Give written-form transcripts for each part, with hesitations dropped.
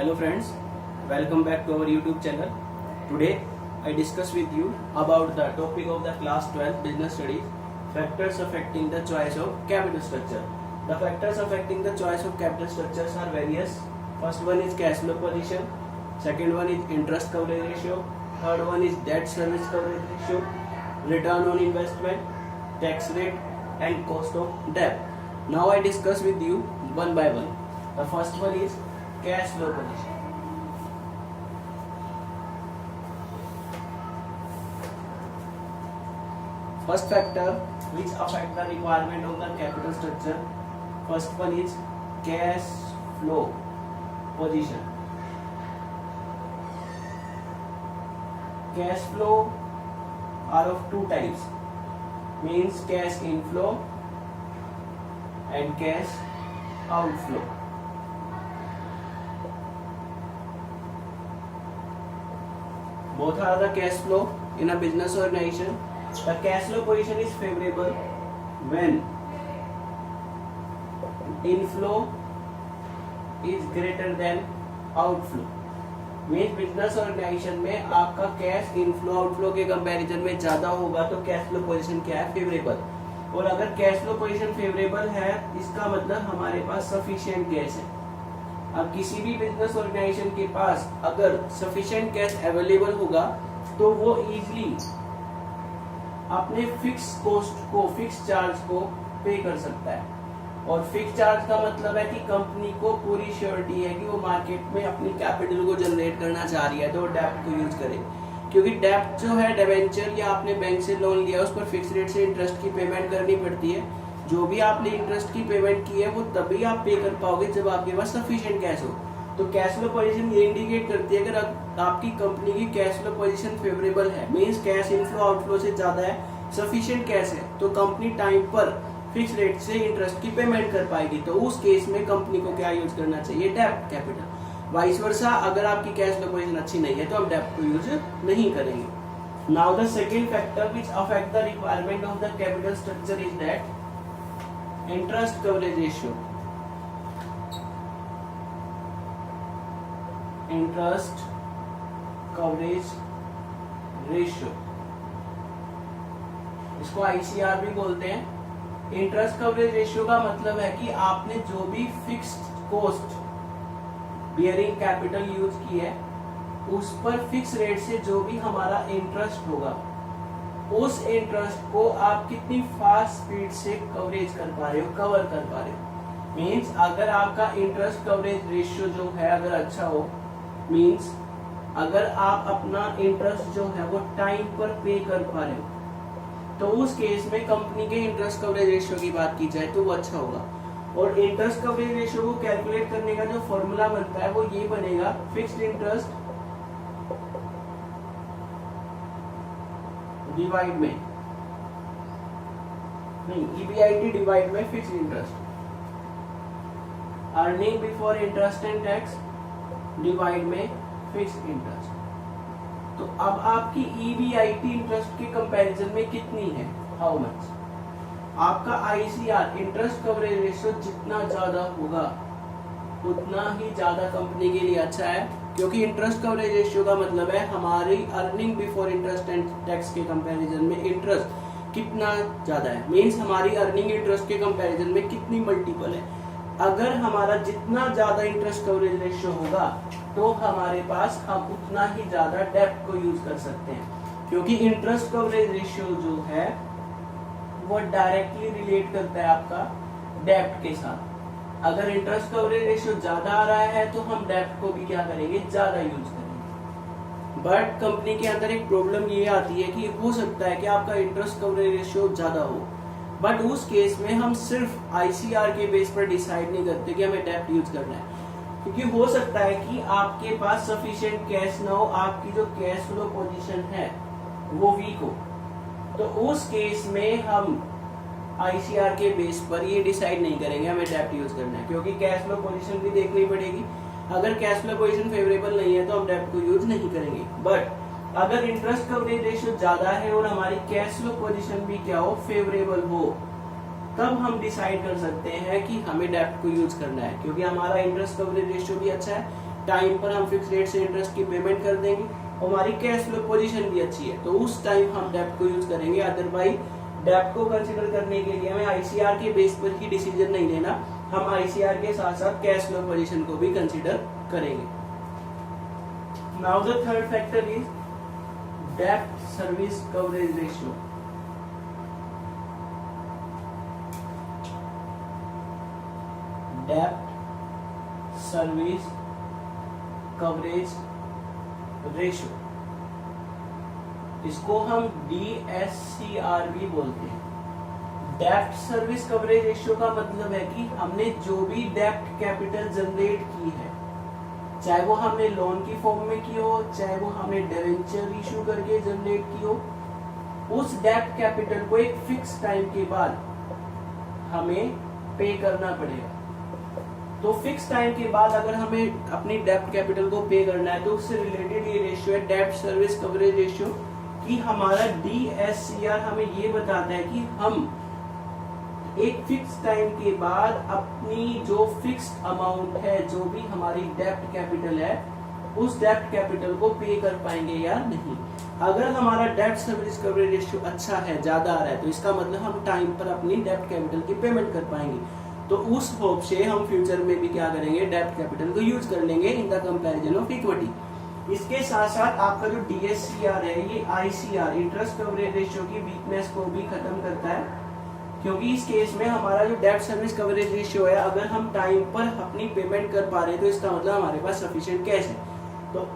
Hello friends, welcome back to our YouTube channel. Today I discuss with you about the topic of the class 12 business studies, factors affecting the choice of capital structure. The factors affecting the choice of capital structures are various. First one is cash flow position, second one is interest coverage ratio, third one is debt service coverage ratio, return on investment, tax rate and cost of debt. Now I discuss with you one by one. The first one is cash flow position. First factor which affect the requirement of the capital structure, first one is cash flow position. Cash flow are of two types, means cash inflow and cash outflow. Both are the cash flow in a business organization. The cash flow position is favorable when inflow is greater than outflow. Means business organisation में आपका cash inflow outflow के comparison में ज्यादा होगा तो cash flow position क्या है, favourable. और अगर कैश फ्लो पोजीशन फेवरेबल है इसका मतलब हमारे पास सफिशिएंट कैश है. अब किसी भी बिजनेस ऑर्गेनाइजेशन के पास अगर सफिशिएंट कैश अवेलेबल होगा तो वो इजीली अपने फिक्स कॉस्ट को, फिक्स चार्ज को पे कर सकता है. और फिक्स चार्ज का मतलब है कि कंपनी को पूरी श्योरिटी है कि वो मार्केट में अपनी कैपिटल को जनरेट करना चाह रही है तो डेब्ट को यूज करे. क्योंकि डेब्ट जो है, डिबेंचर या आपने बैंक से लोन लिया उस पर फिक्स रेट से इंटरेस्ट की पेमेंट करनी पड़ती है. जो भी आपने इंटरेस्ट की पेमेंट की है वो तभी आप पे कर पाओगे जब आपके पास सफिशिएंट कैश हो. तो कैश फ्लो पोजीशन ये इंडिकेट करती है अगर आपकी कंपनी की कैश फ्लो पोजीशन फेवरेबल है, मींस कैश इनफ्लो आउटफ्लो से ज्यादा है, सफिशिएंट कैश है, तो कंपनी टाइम पर फिक्स रेट से इंटरेस्ट की पेमेंट कर पाएगी. तो उस केस में कंपनी को क्या यूज करना चाहिए, डेब्ट कैपिटल. वाइस वर्सा अगर आपकी कैश फ्लो पोजीशन अच्छी नहीं है तो हम डेब्ट को यूज नहीं करेंगे. Now the second factor which affect the requirement of the capital structure is that interest coverage ratio. Interest coverage ratio, इसको ICR भी बोलते हैं. इंटरेस्ट कवरेज रेशियो का मतलब है कि आपने जो भी fixed cost bearing capital use की है उस पर फिक्स रेट से जो भी हमारा इंटरेस्ट होगा उस इंटरेस्ट को आप कितनी फास्ट स्पीड से कवरेज कर पा रहे हो, कवर कर पा रहे हो. मींस अगर आपका इंटरेस्ट कवरेज रेशियो जो है अगर अच्छा हो, मींस अगर आप अपना इंटरेस्ट जो है वो टाइम पर पे कर पा रहे हो तो उस केस में कंपनी के इंटरेस्ट कवरेज रेशियो की बात की जाए तो वो अच्छा होगा. और इंटरेस्ट कवरेज रेशियो को कैलकुलेट करने का जो फॉर्मूला बनता है वो ये बनेगा, फिक्स्ड इंटरेस्ट डिवाइड में, नहीं, EBIT डिवाइड में fixed interest, earning before interest and tax divide में फिक्स्ड इंटरेस्ट. तो अब आपकी EBIT इंटरेस्ट के कंपैरिजन में कितनी है, हाउ मच. आपका ICR इंटरेस्ट कवरेज रेशियो जितना ज्यादा होगा उतना ही ज्यादा कंपनी के लिए अच्छा है. क्योंकि इंटरेस्ट कवरेज रेशियो का मतलब है हमारी earning before interest and tax के कंपैरिजन में इंटरेस्ट कितना ज्यादा है, मींस हमारी अर्निंग इंटरेस्ट के कंपैरिजन में कितनी मल्टीपल है. अगर हमारा जितना ज्यादा इंटरेस्ट कवरेज रेशियो होगा तो हमारे पास हम उतना ही ज्यादा डेब्ट को यूज कर सकते हैं. क्योंकि इंटरेस्ट कवरेज रेशियो जो है वो डायरेक्टली रिलेट करता है आपका डेब्ट के साथ. अगर इंटरेस्ट कवरेज रेशियो ज्यादा आ रहा है तो हम डेब्ट को भी क्या करेंगे, ज्यादा यूज करेंगे. बट कंपनी के अंदर एक प्रॉब्लम ये आती है कि हो सकता है कि आपका इंटरेस्ट कवरेज रेशियो ज्यादा हो, बट उस केस में हम सिर्फ ICR के बेस पर डिसाइड नहीं करते कि हमें डेब्ट यूज करना है. क्योंकि हो सकता है कि आपके पास सफिशिएंट कैश ना हो, आपकी जो कैश फ्लो पोजीशन है वो वीक हो, तो उस केस में हम ICR के बेस पर ये डिसाइड नहीं करेंगे हमें डेब्ट यूज करना है. क्योंकि कैश फ्लो पोजीशन भी देखनी पड़ेगी. अगर कैश फ्लो पोजीशन फेवरेबल नहीं है तो हम डेब्ट को यूज नहीं करेंगे. बट अगर इंटरेस्ट कवरेज रेशियो ज्यादा है और हमारी कैश फ्लो पोजीशन भी क्या हो, फेवरेबल हो, तब हम डिसाइड कर सकते हैं कि हमें डेब्ट को यूज करना है. क्योंकि हमारा इंटरेस्ट कवरेज रेशियो भी अच्छा है, टाइम पर हम फिक्स रेट से इंटरेस्ट की पेमेंट कर देंगे, हमारी कैश फ्लो पोजीशन भी अच्छी है, तो उस टाइम हम डेब्ट को यूज करेंगे। अदरवाइज डेब्ट को कंसीडर करने के लिए हमें आईसीआर के बेस पर ही डिसीजन नहीं लेना, हम आईसीआर के साथ साथ कैश फ्लो पोजीशन को भी कंसीडर करेंगे। Now the third factor is डेब्ट सर्विस कवरेज रेशियो। डेब्ट सर्विस कवरेज रेशियो, इसको हम DSCR भी बोलते हैं। डेब्ट सर्विस कवरेज रेशियो का मतलब है कि हमने जो भी डेब्ट कैपिटल जनरेट की है, चाहे वो हमने लोन की फॉर्म में की हो, चाहे वो हमने डिवेंचर इशू करके जनरेट की हो, उस डेब्ट कैपिटल को एक फिक्स टाइम के बाद हमें पे करना पड़ेगा। तो फिक्स टाइम के बाद अगर हमें अपनी डेब्ट कैपिटल को पे करना है तो उससे रिलेटेड ये रेशियो है डेब्ट सर्विस कवरेज रेशियो, कि हमारा DSCR हमें ये बताता है कि हम एक फिक्स टाइम के बाद अपनी जो फिक्स्ड अमाउंट है, जो भी हमारी डेब्ट कैपिटल है, उस डेब्ट कैपिटल को पे कर पाएंगे या नहीं। अगर हमारा डेब्ट सर्विस कवरेज रेशियो अच्छा है, ज्यादा आ रहा है, तो इसका मतलब हम टाइम पर अपनी डेब्ट कैपिटल की पेमेंट कर पाएंगे। तो उस होप से हम फ्यूचर में भी क्या करेंगे, डेब्ट कैपिटल को यूज कर लेंगे in the comparison of equity. इसके साथ साथ आपका जो DSCR है, ये ICR इंटरेस्ट कवरेज रेशियो की वीकनेस को भी खत्म करता है, क्योंकि इस केस में हमारा जो डेब्ट सर्विस कवरेज रेशियो है, अगर हम टाइम पर अपनी पेमेंट कर पा रहे हैं तो इसका मतलब हमारे पास सफिशिएंट कैश है। तो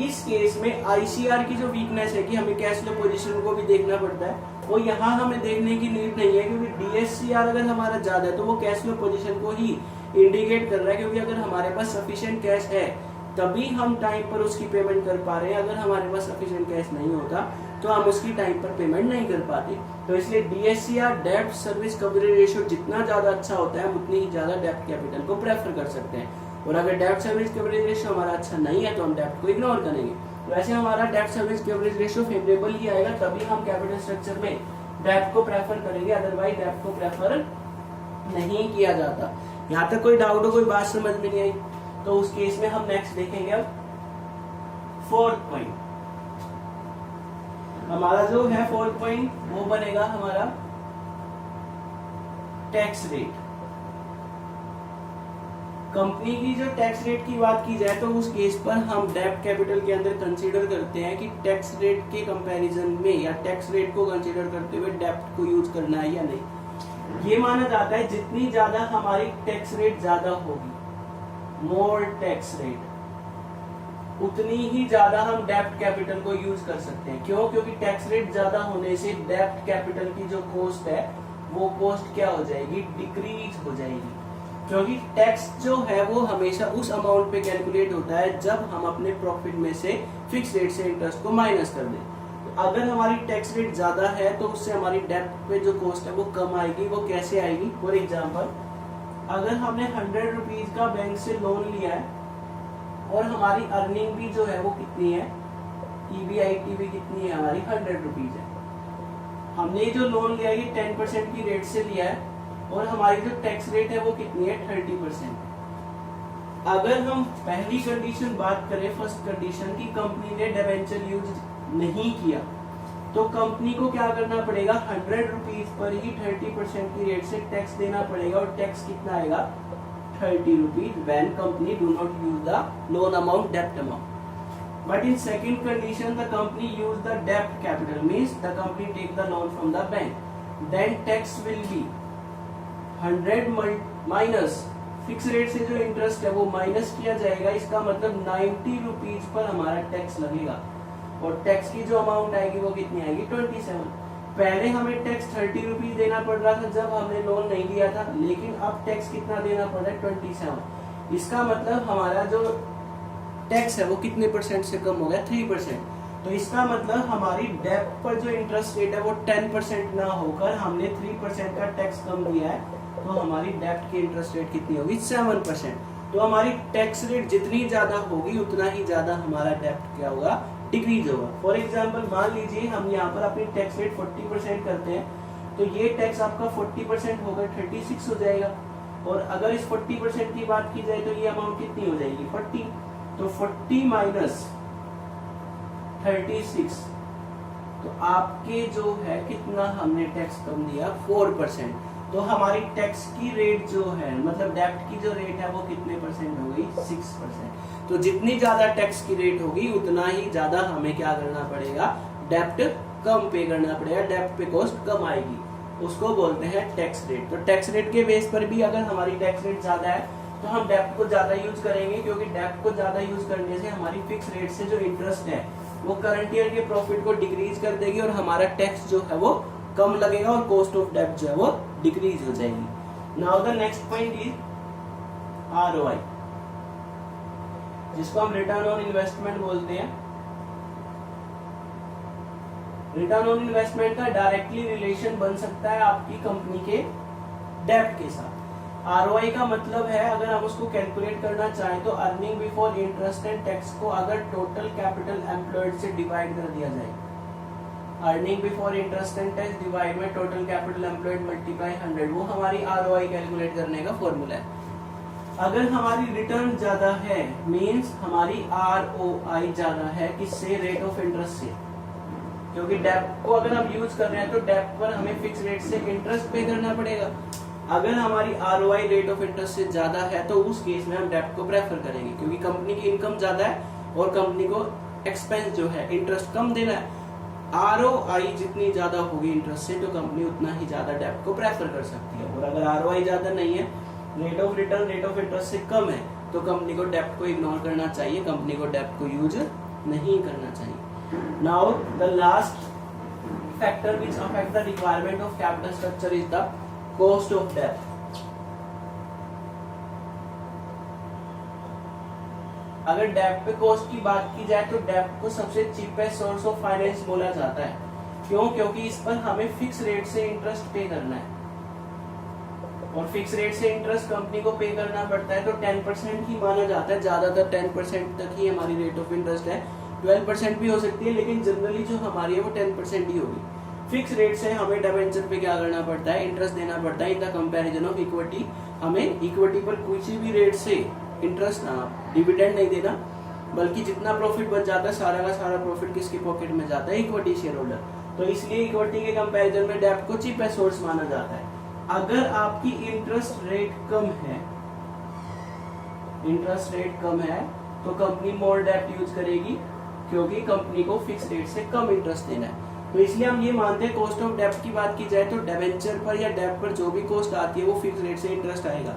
इस केस में ICR की जो वीकनेस है कि हमें कैश फ्लो पोजीशन को भी देखना पड़ता है, वो यहाँ हमें देखने की नीड नहीं है, क्योंकि DSCR अगर हमारा ज्यादा है तो वो कैश फ्लो पोजीशन को ही इंडिकेट कर रहा है, क्योंकि अगर हमारे पास सफिशिएंट कैश है तभी हम टाइम पर उसकी पेमेंट कर पा रहे हैं। अगर हमारे पास सफिशिएंट कैश नहीं होता तो हम उसकी टाइम पर पेमेंट नहीं कर पाते। तो इसलिए DSCR डेब्ट सर्विस कवरेज रेशियो जितना ज्यादा अच्छा होता है, हम उतनी ही ज्यादा डेब्ट कैपिटल को प्रेफर कर सकते हैं। और अगर डेब्ट सर्विस कवरेज रेशियो हमारा अच्छा नहीं है तो हम डेब्ट को इग्नोर करेंगे। वैसे हमारा डेब्ट सर्विस कवरेज रेशियो फेवरेबल ही आएगा, तभी हम कैपिटल स्ट्रक्चर में डेब्ट को प्रेफर करेंगे, अदरवाइज डेब्ट को प्रेफर नहीं किया जाता। यहाँ तक कोई डाउट हो, कोई बात समझ में नहीं आई, तो उस केस में हम नेक्स्ट देखेंगे। अब फोर्थ पॉइंट हमारा जो है, फोर्थ पॉइंट वो बनेगा हमारा टैक्स रेट। कंपनी की जो टैक्स रेट की बात की जाए तो उस केस पर हम डेब्ट कैपिटल के अंदर कंसीडर करते हैं कि टैक्स रेट के कंपैरिजन में या टैक्स रेट को कंसीडर करते हुए डेब्ट को यूज करना है या नहीं। ये माना जाता है जितनी ज्यादा हमारी टैक्स रेट ज्यादा होगी, मोर टैक्स रेट, उतनी ही ज्यादा हम डेब्ट कैपिटल को यूज कर सकते हैं। क्यों? क्योंकि टैक्स रेट ज्यादा होने से डेब्ट कैपिटल की जो कॉस्ट है वो कॉस्ट क्या हो जाएगी, डिक्रीज हो जाएगी। क्योंकि टैक्स जो है वो हमेशा उस अमाउंट पे कैलकुलेट होता है जब हम अपने प्रॉफिट में से फिक्स रेट से इंटरेस्ट को माइनस कर दें। तो अगर हमारी टैक्स रेट ज्यादा है तो उससे हमारी डेब्ट पे जो कॉस्ट है वो कम आएगी। वो कैसे आएगी? फॉर एग्जाम्पल, अगर हमने 100 रुपीज का बैंक से लोन लिया है और हमारी अर्निंग भी जो है वो कितनी है, EBIT भी कितनी है हमारी, 100 रुपीज है। हमने जो लोन लिया है 10% की रेट से लिया है और हमारी जो टैक्स रेट है वो कितनी है, 30%। अगर हम पहली कंडीशन बात करें, फर्स्ट कंडीशन की, कंपनी ने डिबेंचर यूज नहीं किया, तो कंपनी को क्या करना पड़ेगा, 100 रुपीज पर ही 30% की रेट से टैक्स देना पड़ेगा। और टैक्स कितना आएगा, 30 rupees, when company do not use the loan amount, डेब्ट amount. But in second condition, the company use the debt capital, means the company take the loan from the bank. Then tax will be 100 minus fix rate से जो interest है वो minus किया जाएगा। इसका मतलब 90 rupees per हमारा tax लगेगा और टैक्स की जो अमाउंट आएगी वो कितनी आएगी, 27। पहले हमें टैक्स 30 रुपीज देना पड़ रहा था जब हमने लोन नहीं लिया था, लेकिन अब टैक्स कितना देना पड़ रहा है, 27। इसका मतलब हमारा जो टैक्स है वो कितने परसेंट से कम हो गया, 3%। तो इसका मतलब हमारी डेब्ट पर जो इंटरेस्ट रेट है वो 10% ना होकर हमने 3% का टैक्स कम दिया है, तो हमारी डेब्ट की इंटरेस्ट रेट कितनी होगी, 7%। तो हमारी टैक्स रेट जितनी ज्यादा होगी उतना ही ज्यादा हमारा डेब्ट क्या होगा, डिक्रीज होगा। फॉर एग्जाम्पल, मान लीजिए हम यहाँ पर अपनी टैक्स रेट 40% करते हैं, तो ये टैक्स आपका 40% होकर 36 हो जाएगा। और अगर इस 40% की बात की जाए तो ये अमाउंट कितनी हो जाएगी, 40। तो 40 माइनस 36, तो आपके जो है कितना हमने टैक्स कम दिया 4%। तो हमारी टैक्स की रेट जो है मतलब डेब्ट की जो रेट है वो कितने परसेंट हो गई 6%। तो जितनी ज्यादा टैक्स की रेट होगी उतना ही ज्यादा हमें क्या करना पड़ेगा, डेब्ट कम पे करना पड़ेगा, डेब्ट पे कॉस्ट कम आएगी, उसको बोलते हैं टैक्स रेट। तो टैक्स रेट के बेस पर भी अगर हमारी टैक्स रेट ज्यादा है तो हम डेब्ट को ज्यादा यूज करेंगे, क्योंकि डेब्ट को ज्यादा यूज करने से हमारी फिक्स रेट से जो इंटरेस्ट है वो करंट ईयर के प्रॉफिट को डिक्रीज कर देगी और हमारा टैक्स जो है वो कम लगेगा और कॉस्ट ऑफ डेब्ट जो है वो डिक्रीज हो जाएगी। Now the next point is ROI, जिसको हम रिटर्न ऑन इन्वेस्टमेंट बोलते हैं। रिटर्न ऑन इन्वेस्टमेंट का डायरेक्टली रिलेशन बन सकता है आपकी कंपनी के डेब्ट के साथ। ROI का मतलब है, अगर हम उसको कैलकुलेट करना चाहें तो earning before interest and tax को अगर टोटल कैपिटल एम्प्लॉयड से डिवाइड कर दिया जाए, earning before interest and tax divide में टोटल कैपिटल एम्प्लॉयड मल्टीप्लाई 100, वो हमारी ROI कैलकुलेट करने का फॉर्मूला है। अगर हमारी रिटर्न ज्यादा है मींस हमारी ROI ज्यादा है, किससे, रेट ऑफ इंटरेस्ट से, क्योंकि डेब्ट को अगर हम यूज कर रहे हैं तो डेब्ट पर हमें फिक्स रेट से इंटरेस्ट पे करना पड़ेगा। अगर हमारी ROI रेट ऑफ इंटरेस्ट से ज्यादा है तो उस केस में हम डेब्ट को प्रेफर करेंगे, क्योंकि कंपनी की इनकम ज्यादा है और कंपनी को एक्सपेंस जो है इंटरेस्ट कम देना है। ROI जितनी ज्यादा होगी इंटरेस्ट से तो कंपनी उतना ही ज्यादा डेब्ट को प्रेफर कर सकती है, और अगर ROI ज्यादा नहीं है, rate of return rate of interest से कम है, तो कंपनी को डेब्ट को इग्नोर करना चाहिए, कंपनी को डेब्ट को यूज नहीं करना चाहिए। Now the last factor which affect the requirement of capital structure is the cost of डेब्ट। अगर डेब्ट पे कॉस्ट की बात की जाए तो डेब्ट को सबसे चीपेस्ट सोर्स ऑफ फाइनेंस बोला जाता है। क्यों? क्योंकि इस पर हमें फिक्स रेट से इंटरेस्ट पे करना है, और फिक्स रेट से इंटरेस्ट कंपनी को पे करना पड़ता है, तो 10% ही माना जाता है, ज्यादातर 10% तक ही हमारी रेट ऑफ इंटरेस्ट है, 12% भी हो सकती है, लेकिन जनरली जो हमारी है वो 10% ही होगी। फिक्स रेट से हमें डिबेंचर पे क्या करना पड़ता है, इंटरेस्ट देना पड़ता है। In the comparison of equity, हमें इक्विटी पर किसी भी रेट से इंटरेस्ट डिविडेंड नहीं देना, बल्कि जितना प्रॉफिट बच जाता है सारा का सारा प्रॉफिट किसके पॉकेट में जाता है, इक्विटी शेयर होल्डर। तो इसलिए इक्विटी के कंपैरिजन में डेब्ट को चीपेस्ट सोर्स माना जाता है। अगर आपकी इंटरेस्ट रेट कम है, इंटरेस्ट रेट कम है तो कंपनी मोर डेब्ट यूज करेगी, क्योंकि कंपनी को फिक्स रेट से कम इंटरेस्ट देना है। तो इसलिए हम ये मानते हैं कॉस्ट ऑफ डेब्ट की बात की जाए तो डिबेंचर पर या डेब्ट पर जो भी कॉस्ट आती है वो फिक्स रेट से इंटरेस्ट आएगा।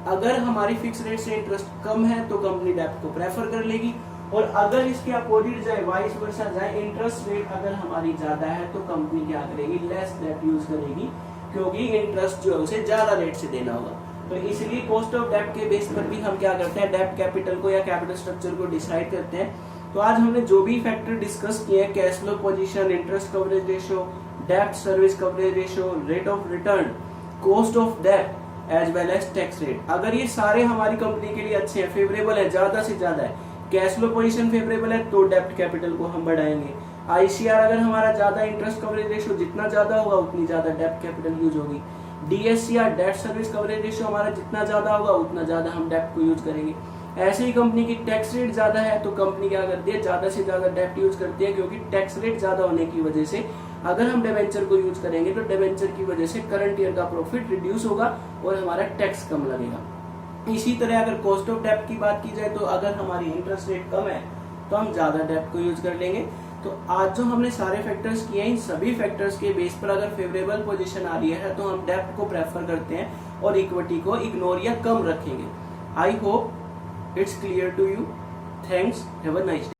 अगर हमारी फिक्स रेट से इंटरेस्ट कम है तो कंपनी डेब्ट को प्रेफर कर लेगी, और अगर इसके अपोजिट जाए, वाइस वर्सा जाए, इंटरेस्ट रेट अगर हमारी ज्यादा है तो कंपनी क्या करेगी, लेस डेब्ट यूज करेगी, क्योंकि इंटरेस्ट जो है उसे ज्यादा रेट से देना होगा। तो इसलिए कॉस्ट ऑफ डेब्ट के बेस पर भी हम क्या करते हैं, डेब्ट कैपिटल को या कैपिटल स्ट्रक्चर को डिसाइड करते हैं। तो आज हमने जो भी फैक्टर डिस्कस किए हैं, cash flow position, interest coverage ratio, डेब्ट service coverage ratio, rate of return, cost of डेब्ट as well as tax rate, अगर ये सारे हमारी कंपनी के लिए अच्छे हैं, फेवरेबल है, ज्यादा से ज्यादा है, कैश फ्लो पोजीशन फेवरेबल है तो डेब्ट कैपिटल को हम बढ़ाएंगे। ICR अगर हमारा ज्यादा, इंटरेस्ट कवरेज रेशियो जितना ज्यादा होगा उतनी ज्यादा डेब्ट कैपिटल यूज होगी। DSCR डेब्ट सर्विस कवरेज रेशियो हमारा जितना ज्यादा होगा उतना ज्यादा हम डेब्ट को यूज करेंगे। ऐसे ही कंपनी की टैक्स रेट ज्यादा है तो कंपनी क्या करती है, ज्यादा से ज्यादा डेब्ट यूज करती है, क्योंकि टैक्स रेट ज्यादा होने की वजह से अगर हम डिबेंचर को यूज करेंगे तो डिबेंचर की वजह से करंट ईयर का प्रॉफिट रिड्यूस होगा और हमारा टैक्स कम लगेगा। इसी तरह अगर कॉस्ट ऑफ डेब्ट की बात की जाए तो अगर हमारी इंटरेस्ट रेट कम है तो हम ज्यादा डेब्ट को यूज कर लेंगे। तो आज जो हमने सारे फैक्टर्स किए हैं, इन सभी फैक्टर्स के बेस पर अगर फेवरेबल पोजीशन आ रही है तो हम डेब्ट को प्रेफर करते हैं और इक्विटी को इग्नोर या कम रखेंगे। I hope it's clear to you. Thanks. Have a nice day.